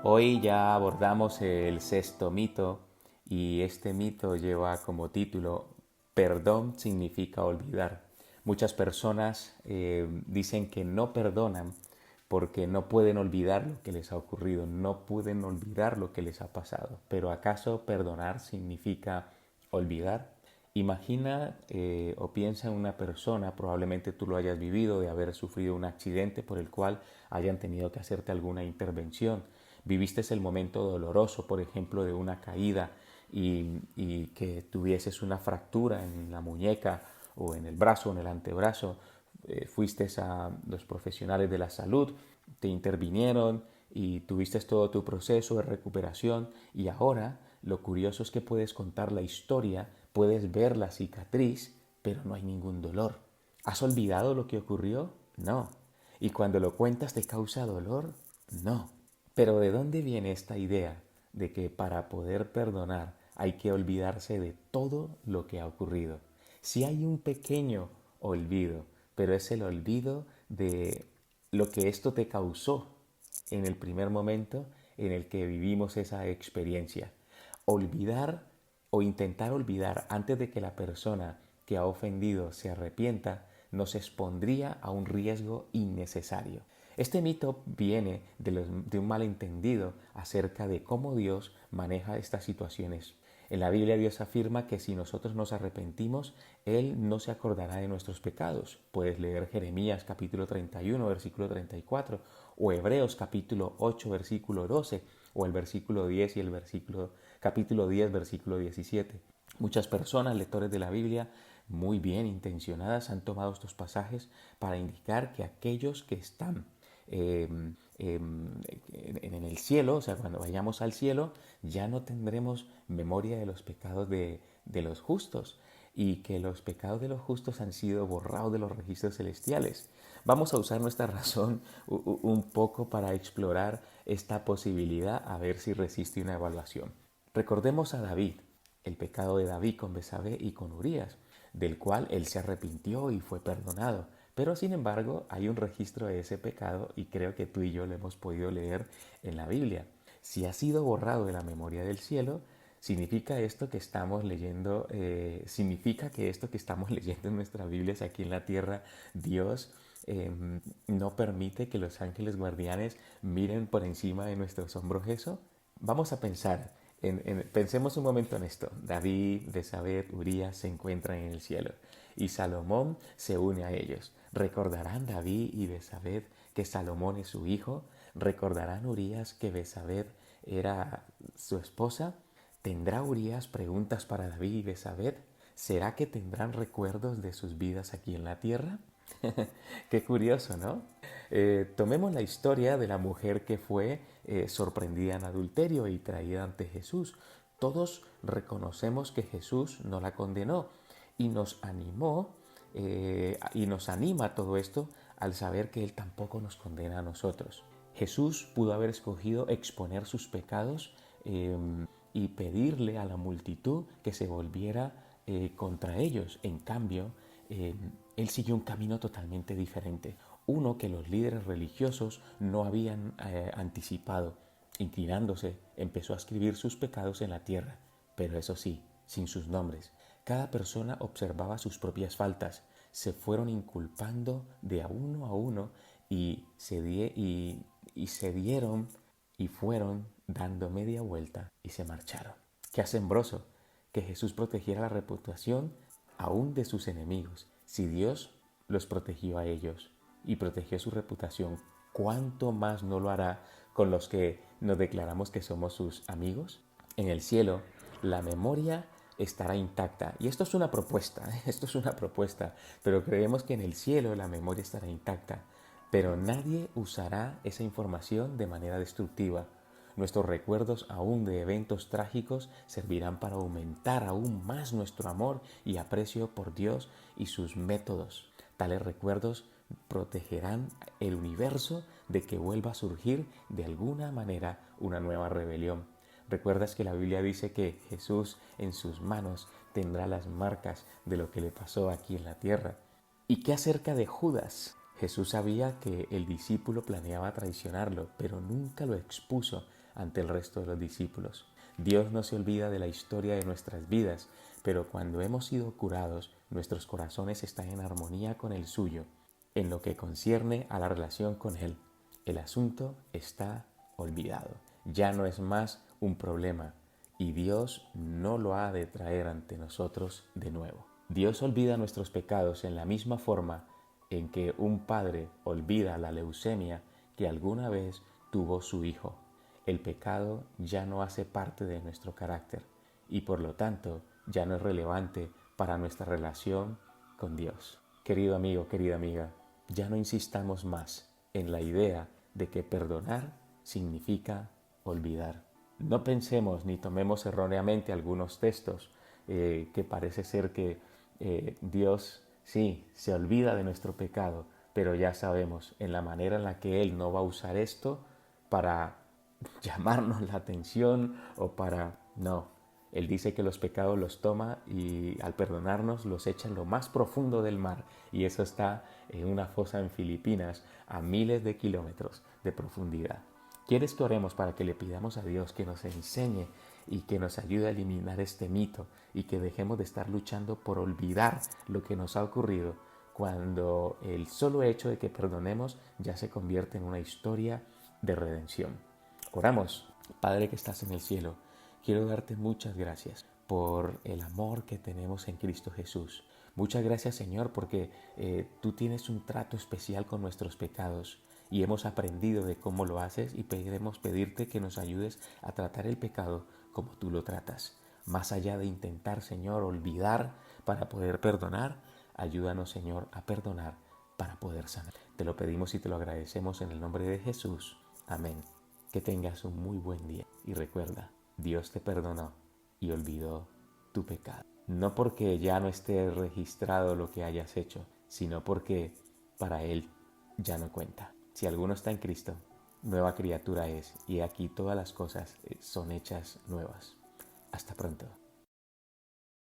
Hoy ya abordamos el sexto mito y este mito lleva como título Perdón significa olvidar. Muchas personas dicen que no perdonan porque no pueden olvidar lo que les ha ocurrido, no pueden olvidar lo que les ha pasado. Pero ¿acaso perdonar significa olvidar? Imagina o piensa en una persona, probablemente tú lo hayas vivido, de haber sufrido un accidente por el cual hayan tenido que hacerte alguna intervención. Viviste el momento doloroso, por ejemplo, de una caída y que tuvieses una fractura en la muñeca o en el brazo o en el antebrazo. Fuiste a los profesionales de la salud, te intervinieron y tuviste todo tu proceso de recuperación y ahora lo curioso es que puedes contar la historia, puedes ver la cicatriz, pero no hay ningún dolor. ¿Has olvidado lo que ocurrió? No. ¿Y cuando lo cuentas te causa dolor? No. Pero ¿de dónde viene esta idea de que para poder perdonar hay que olvidarse de todo lo que ha ocurrido? Si hay un pequeño olvido, pero es el olvido de lo que esto te causó en el primer momento en el que vivimos esa experiencia. Olvidar o intentar olvidar antes de que la persona que ha ofendido se arrepienta nos expondría a un riesgo innecesario. Este mito viene de un malentendido acerca de cómo Dios maneja estas situaciones. En la Biblia Dios afirma que si nosotros nos arrepentimos, Él no se acordará de nuestros pecados. Puedes leer Jeremías capítulo 31, versículo 34, o Hebreos capítulo 8, versículo 12, o el versículo 10 y el capítulo 10, versículo 17. Muchas personas, lectores de la Biblia, muy bien intencionadas, han tomado estos pasajes para indicar que aquellos que están eh, en el cielo, o sea, cuando vayamos al cielo, ya no tendremos memoria de los pecados de los justos y que los pecados de los justos han sido borrados de los registros celestiales. Vamos a usar nuestra razón un poco para explorar esta posibilidad a ver si resiste una evaluación. Recordemos a David, el pecado de David con Betsabé y con Urías, del cual él se arrepintió y fue perdonado. Pero sin embargo hay un registro de ese pecado y creo que tú y yo lo hemos podido leer en la Biblia. Si ha sido borrado de la memoria del cielo, significa esto que estamos leyendo, significa que esto que estamos leyendo en nuestras Biblias aquí en la tierra, Dios no permite que los ángeles guardianes miren por encima de nuestros hombros eso. Vamos a pensar, pensemos un momento en esto. David, Betsabé, Urías se encuentran en el cielo y Salomón se une a ellos. ¿Recordarán David y Betsabé que Salomón es su hijo? ¿Recordarán Urías que Betsabé era su esposa? ¿Tendrá Urías preguntas para David y Betsabé? ¿Será que tendrán recuerdos de sus vidas aquí en la tierra? Qué curioso, ¿no? Tomemos la historia de la mujer que fue sorprendida en adulterio y traída ante Jesús. Todos reconocemos que Jesús no la condenó y nos animó y nos anima todo esto al saber que Él tampoco nos condena a nosotros. Jesús pudo haber escogido exponer sus pecados y pedirle a la multitud que se volviera contra ellos. En cambio, él siguió un camino totalmente diferente, uno que los líderes religiosos no habían anticipado. Inclinándose, empezó a escribir sus pecados en la tierra, pero eso sí, sin sus nombres. Cada persona observaba sus propias faltas, se fueron inculpando de a uno y se dieron y fueron dando media vuelta y se marcharon. Qué asombroso que Jesús protegiera la reputación aún de sus enemigos. Si Dios los protegió a ellos y protegió su reputación, ¿cuánto más no lo hará con los que nos declaramos que somos sus amigos? En el cielo, la memoria estará intacta. Y esto es una propuesta, esto es una propuesta, pero creemos que en el cielo la memoria estará intacta. Pero nadie usará esa información de manera destructiva. Nuestros recuerdos aún de eventos trágicos servirán para aumentar aún más nuestro amor y aprecio por Dios y sus métodos. Tales recuerdos protegerán el universo de que vuelva a surgir de alguna manera una nueva rebelión. Recuerdas que la Biblia dice que Jesús en sus manos tendrá las marcas de lo que le pasó aquí en la tierra. ¿Y qué acerca de Judas? Jesús sabía que el discípulo planeaba traicionarlo, pero nunca lo expuso ante el resto de los discípulos. Dios no se olvida de la historia de nuestras vidas, pero cuando hemos sido curados, nuestros corazones están en armonía con el suyo, en lo que concierne a la relación con Él. El asunto está olvidado. Ya no es más un problema y Dios no lo ha de traer ante nosotros de nuevo. Dios olvida nuestros pecados en la misma forma en que un padre olvida la leucemia que alguna vez tuvo su hijo. El pecado ya no hace parte de nuestro carácter y por lo tanto ya no es relevante para nuestra relación con Dios. Querido amigo, querida amiga, ya no insistamos más en la idea de que perdonar significa olvidar. No pensemos ni tomemos erróneamente algunos textos que parece ser que Dios sí se olvida de nuestro pecado, pero ya sabemos en la manera en la que Él no va a usar esto para llamarnos la atención o para... No, Él dice que los pecados los toma y al perdonarnos los echa en lo más profundo del mar y eso está en una fosa en Filipinas a miles de kilómetros de profundidad. ¿Quieres que oremos para que le pidamos a Dios que nos enseñe y que nos ayude a eliminar este mito y que dejemos de estar luchando por olvidar lo que nos ha ocurrido cuando el solo hecho de que perdonemos ya se convierte en una historia de redención? Oramos. Padre que estás en el cielo, quiero darte muchas gracias por el amor que tenemos en Cristo Jesús. Muchas gracias, Señor, porque tú tienes un trato especial con nuestros pecados y hemos aprendido de cómo lo haces y queremos pedirte que nos ayudes a tratar el pecado como tú lo tratas. Más allá de intentar, Señor, olvidar para poder perdonar, ayúdanos, Señor, a perdonar para poder sanar. Te lo pedimos y te lo agradecemos en el nombre de Jesús. Amén. Que tengas un muy buen día y recuerda, Dios te perdonó y olvidó tu pecado. No porque ya no esté registrado lo que hayas hecho, sino porque para Él ya no cuenta. Si alguno está en Cristo, nueva criatura es y aquí todas las cosas son hechas nuevas. Hasta pronto.